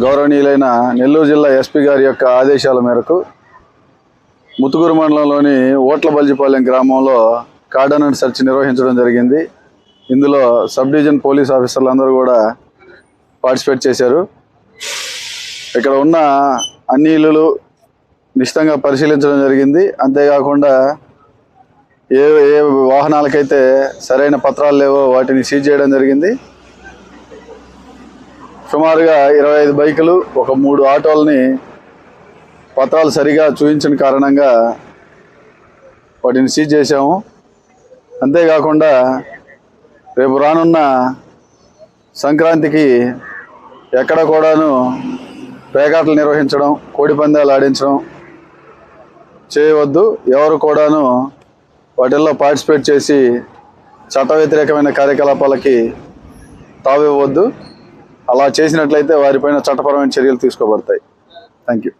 గౌరవనీయులైన నెల్లూరు జిల్లా ఎస్పీ గారి యొక్క ఆదేశాల మేరకు ముత్తుకూరు మండలంలోని ఓట్లబల్జిపాలెం గ్రామంలో కార్డన్ సెర్చ్ నిర్వహించడం జరిగింది. ఇందులో సబ్ డివిజన్ పోలీస్ ఆఫీసర్లు అందరూ కూడా పార్టిసిపేట్ చేశారు. ఇక్కడ ఉన్న అన్ని ఇళ్ళు నిశితంగా పరిశీలించడం జరిగింది. అంతేకాకుండా ఏ వాహనాలకైతే సరైన పత్రాలు లేవో వాటిని సీజ్ చేయడం జరిగింది. సుమారుగా 25 బైకులు, ఒక 3 ఆటోలని పత్రాలు సరిగా చూపించిన కారణంగా వాటిని సీజ్ చేశాము. అంతేకాకుండా రేపు రానున్న సంక్రాంతికి ఎక్కడ కూడాను పేకాటలు నిర్వహించడం, కోడి పందాలు ఆడించడం చేయవద్దు. ఎవరు కూడాను వాటిల్లో పార్టిసిపేట్ చేసి చట్ట వ్యతిరేకమైన కార్యకలాపాలకి తావివ్వద్దు. అలా చేసినట్లయితే వారిపైన చట్టపరమైన చర్యలు తీసుకోబడతాయి. Thank you.